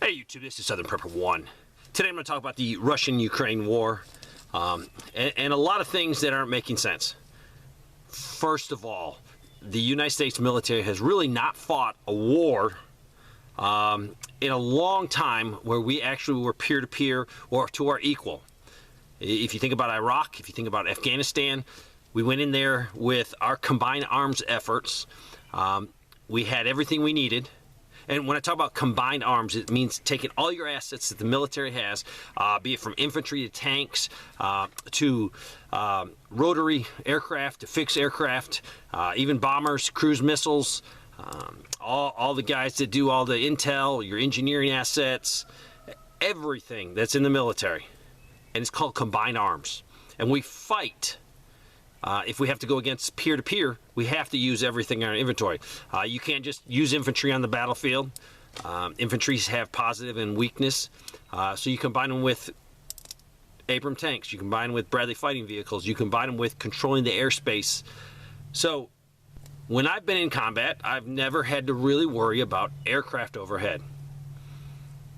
Hey YouTube, this is Southern Prepper 1. Today I'm going to talk about the Russian-Ukraine war and a lot of things that aren't making sense. First of all, the United States military has really not fought a war in a long time where we actually were peer-to-peer or to our equal. If you think about Iraq, if you think about Afghanistan, we went in there with our combined arms efforts. We had everything we needed. And when I talk about combined arms, it means taking all your assets that the military has, be it from infantry to tanks, to rotary aircraft, to fixed aircraft, even bombers, cruise missiles, all the guys that do all the intel, your engineering assets, everything that's in the military. And it's called combined arms. And we fight. If we have to go against peer-to-peer, we have to use everything in our inventory. You can't just use infantry on the battlefield. Infantry have positive and weakness. So you combine them with Abrams tanks. You combine them with Bradley fighting vehicles. You combine them with controlling the airspace. So when I've been in combat, I've never had to really worry about aircraft overhead.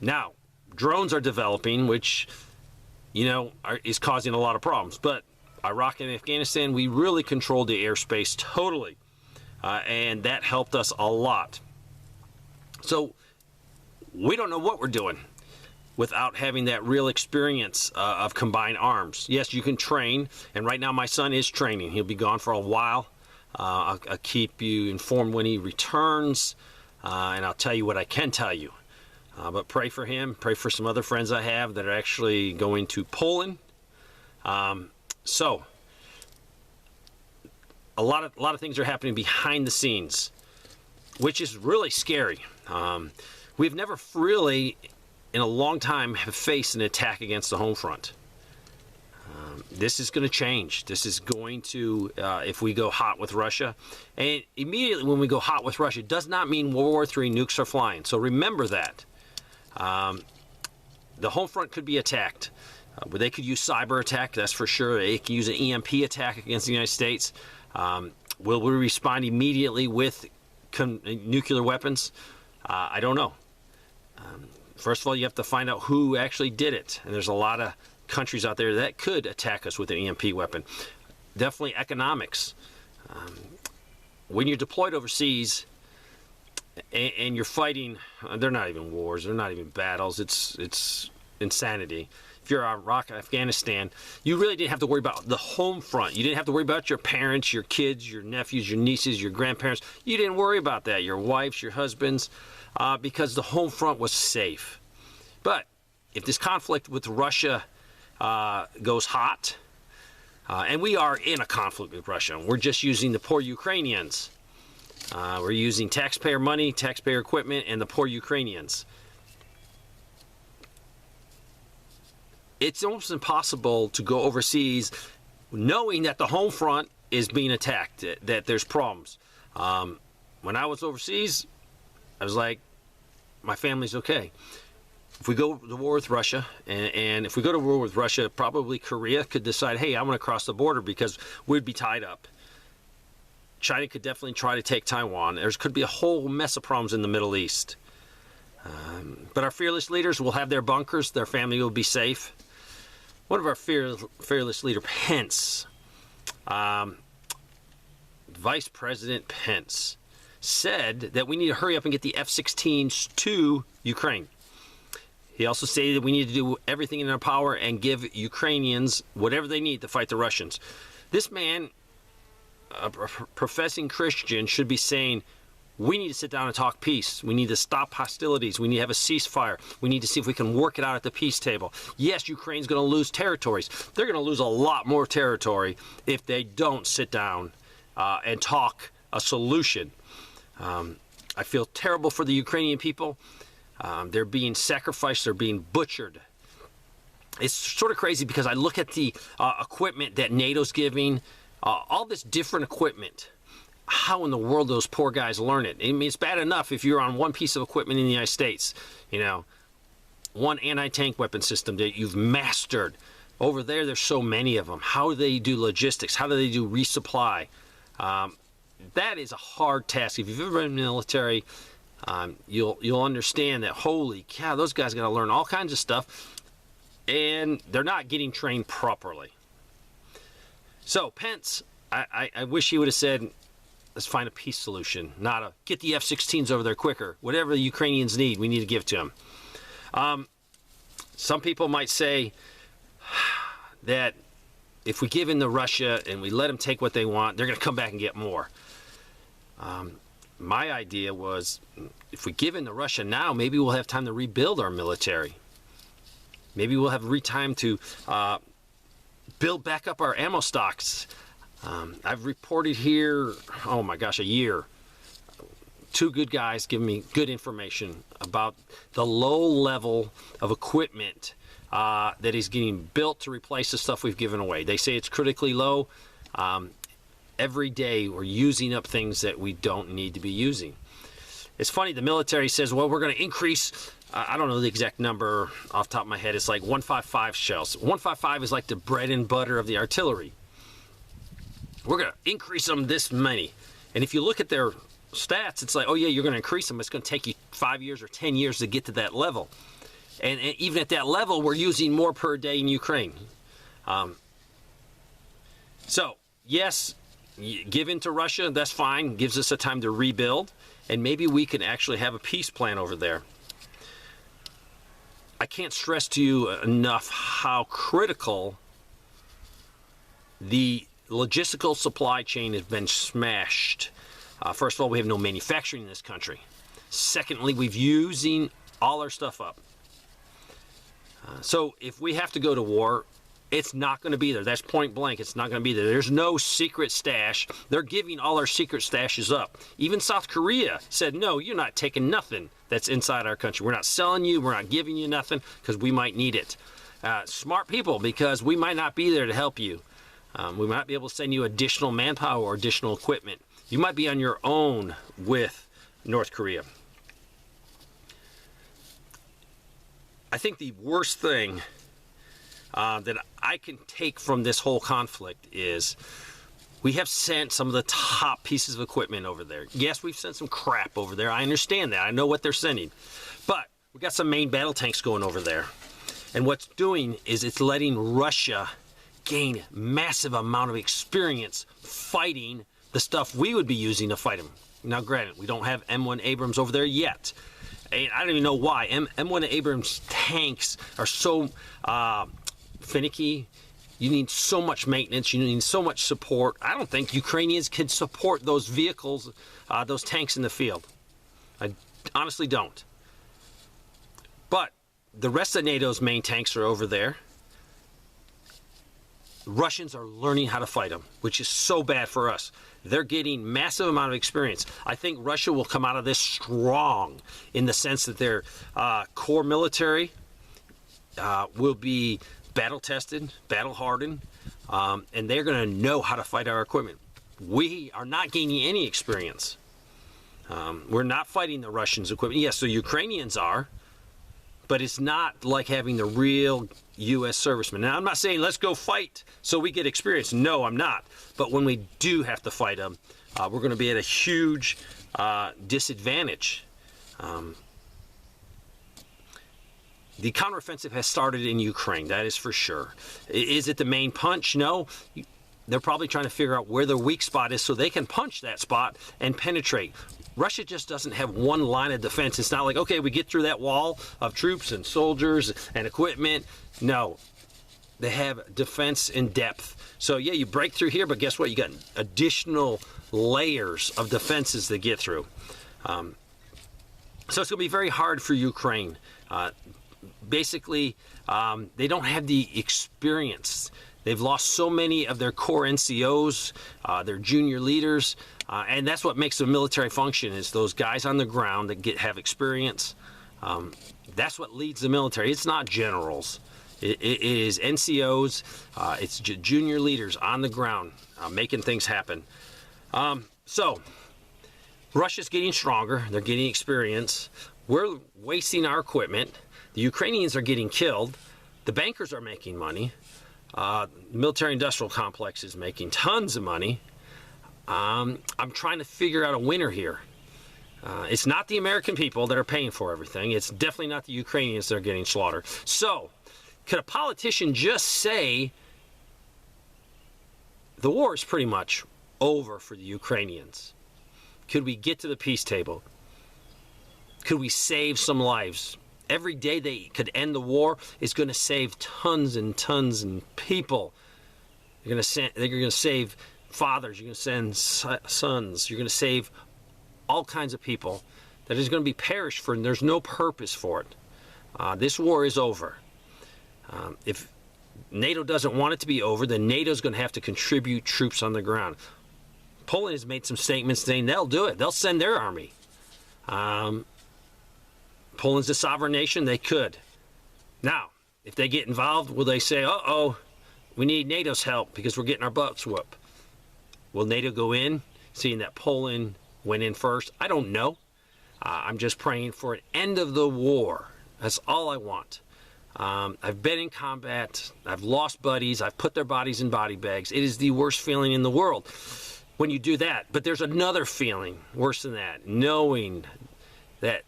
Now, drones are developing, which, you know, is causing a lot of problems. But Iraq and Afghanistan, we really controlled the airspace totally, and that helped us a lot. So we don't know what we're doing without having that real experience of combined arms. Yes, you can train, and right now my son is training. He'll be gone for a while. I'll keep you informed when he returns, and I'll tell you what I can tell you. But pray for him. Pray for some other friends I have that are actually going to Poland. So, a lot of things are happening behind the scenes, which is really scary. We've never really, in a long time, have faced an attack against the home front. This is going to change. This is going to, if we go hot with Russia, and immediately when we go hot with Russia, it does not mean World War III nukes are flying. So remember that. The home front could be attacked. They could use cyber attack, that's for sure. They can use an EMP attack against the United States. Will we respond immediately with nuclear weapons? I don't know. First of all, you have to find out who actually did it. And there's a lot of countries out there that could attack us with an EMP weapon. Definitely economics. When you're deployed overseas and you're fighting, they're not even wars, they're not even battles, it's insanity. If you're Iraq, Afghanistan, you really didn't have to worry about the home front. You didn't have to worry about your parents, your kids, your nephews, your nieces, your grandparents. You didn't worry about that, your wives, your husbands, because the home front was safe. But if this conflict with Russia goes hot, and we are in a conflict with Russia, we're just using the poor Ukrainians. We're using taxpayer money, taxpayer equipment, and the poor Ukrainians. It's almost impossible to go overseas knowing that the home front is being attacked, that there's problems. When I was overseas, I was like, my family's okay. If we go to war with Russia, and if we go to war with Russia, probably Korea could decide, hey, I want to cross the border because we'd be tied up. China could definitely try to take Taiwan. There could be a whole mess of problems in the Middle East. But our fearless leaders will have their bunkers. Their family will be safe. One of our fearless leader, Pence, Vice President Pence, said that we need to hurry up and get the F-16s to Ukraine. He also stated that we need to do everything in our power and give Ukrainians whatever they need to fight the Russians. This man, a professing Christian, should be saying, we need to sit down and talk peace. We need to stop hostilities. We need to have a ceasefire. We need to see if we can work it out at the peace table. Yes, Ukraine's going to lose territories. They're going to lose a lot more territory if they don't sit down and talk a solution. I feel terrible for the Ukrainian people. They're being sacrificed. They're being butchered. It's sort of crazy because I look at the equipment that NATO's giving, all this different equipment. How in the world those poor guys learn it? I mean, it's bad enough if you're on one piece of equipment in the United States, you know, one anti-tank weapon system that you've mastered. Over there, there's so many of them. How do they do logistics? How do they do resupply? That is a hard task. If you've ever been in the military, you'll understand that, holy cow, those guys got to learn all kinds of stuff, and they're not getting trained properly. So Pence, I wish he would have said, let's find a peace solution, not a get the F-16s over there quicker. Whatever the Ukrainians need, we need to give to them. Some people might say that if we give in to Russia and we let them take what they want, they're going to come back and get more. My idea was, if we give in to Russia now, maybe we'll have time to rebuild our military. Maybe we'll have time to build back up our ammo stocks. I've reported here, oh my gosh, a year. Two good guys giving me good information about the low level of equipment that is getting built to replace the stuff we've given away. They say it's critically low. Every day we're using up things that we don't need to be using. It's funny, the military says, well, we're going to increase, I don't know the exact number off the top of my head, it's like 155 shells. 155 is like the bread and butter of the artillery. We're going to increase them this many. And if you look at their stats, it's like, oh yeah, you're going to increase them. It's going to take you 5 years or 10 years to get to that level. And even at that level, we're using more per day in Ukraine. So, yes, give in to Russia, that's fine. Gives us a time to rebuild. And maybe we can actually have a peace plan over there. I can't stress to you enough how critical the logistical supply chain has been smashed. First of all, we have no manufacturing in this country. Secondly, we've using all our stuff up. So if we have to go to war, it's not going to be there. That's point blank. It's not going to be there. There's no secret stash. They're giving all our secret stashes up. Even South Korea said, no, you're not taking nothing that's inside our country. We're not selling you. We're not giving you nothing because we might need it. Smart people, because we might not be there to help you. We might be able to send you additional manpower or additional equipment. You might be on your own with North Korea. I think the worst thing that I can take from this whole conflict is we have sent some of the top pieces of equipment over there. Yes, we've sent some crap over there. I understand that. I know what they're sending. But we got some main battle tanks going over there. And what's doing is it's letting Russia gain massive amount of experience fighting the stuff we would be using to fight them. Now, granted, we don't have M1 Abrams over there yet. And I don't even know why. M1 Abrams tanks are so finicky. You need so much maintenance. You need so much support. I don't think Ukrainians could support those vehicles, those tanks in the field. I honestly don't. But the rest of NATO's main tanks are over there. Russians are learning how to fight them, which is so bad for us. They're getting massive amount of experience. I think Russia will come out of this strong in the sense that their core military will be battle tested, battle hardened, and they're going to know how to fight our equipment. We are not gaining any experience. We're not fighting the Russians' equipment. Yes, the Ukrainians are, but it's not like having the real U.S. servicemen. Now, I'm not saying let's go fight so we get experience. No, I'm not. But when we do have to fight them, we're going to be at a huge disadvantage. The counteroffensive has started in Ukraine, that is for sure. Is it the main punch? No. They're probably trying to figure out where their weak spot is so they can punch that spot and penetrate. Russia just doesn't have one line of defense. It's not like, okay, we get through that wall of troops and soldiers and equipment. No. They have defense in depth. So, yeah, you break through here, but guess what? You got additional layers of defenses to get through. So it's going to be very hard for Ukraine. Basically, they don't have the experience. They've lost so many of their core NCOs, their junior leaders, and that's what makes the military function, is those guys on the ground that have experience. That's what leads the military. It's not generals. It is NCOs. It's junior leaders on the ground making things happen. So Russia's getting stronger. They're getting experience. We're wasting our equipment. The Ukrainians are getting killed. The bankers are making money. The military-industrial complex is making tons of money. I'm trying to figure out a winner here. It's not the American people that are paying for everything. It's definitely not the Ukrainians that are getting slaughtered. So, could a politician just say the war is pretty much over for the Ukrainians? Could we get to the peace table? Could we save some lives? Every day they could end the war is going to save tons and tons of people. They're going to save fathers. You're going to send sons. You're going to save all kinds of people that is going to be perished for, and there's no purpose for it. This war is over. If NATO doesn't want it to be over, then NATO's going to have to contribute troops on the ground. Poland has made some statements saying they'll do it. They'll send their army. Poland's a sovereign nation. They could. Now, if they get involved, will they say, uh-oh, we need NATO's help because we're getting our butts whooped? Will NATO go in, seeing that Poland went in first? I don't know. I'm just praying for an end of the war. That's all I want. I've been in combat. I've lost buddies. I've put their bodies in body bags. It is the worst feeling in the world when you do that. But there's another feeling worse than that, knowing that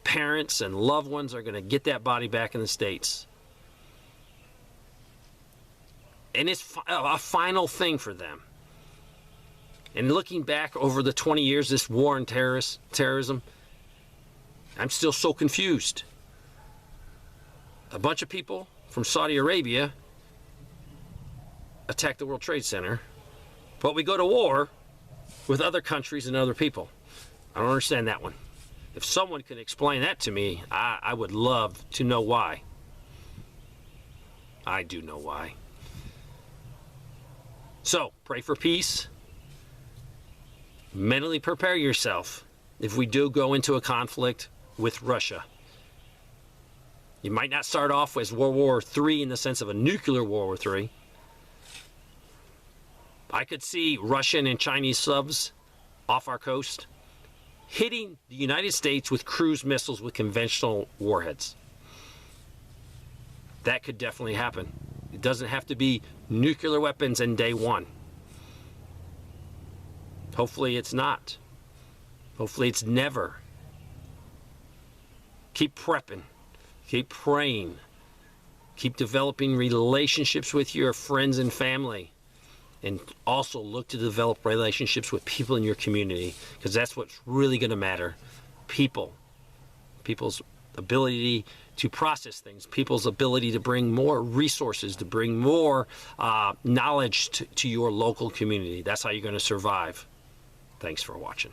parents and loved ones are going to get that body back in the States. And it's a final thing for them. And looking back over the 20 years, this war on terrorism, I'm still so confused. A bunch of people from Saudi Arabia attacked the World Trade Center, but we go to war with other countries and other people. I don't understand that one. If someone can explain that to me, I would love to know why. I do know why. So, pray for peace. Mentally prepare yourself if we do go into a conflict with Russia. You might not start off as World War III in the sense of a nuclear World War III. I could see Russian and Chinese subs off our coast hitting the United States with cruise missiles with conventional warheads. That could definitely happen. It doesn't have to be nuclear weapons in day one. Hopefully it's not. Hopefully it's never. Keep prepping. Keep praying. Keep developing relationships with your friends and family. And also look to develop relationships with people in your community, because that's what's really going to matter. People. People's ability to process things. People's ability to bring more resources, to bring more knowledge to your local community. That's how you're going to survive. Thanks for watching.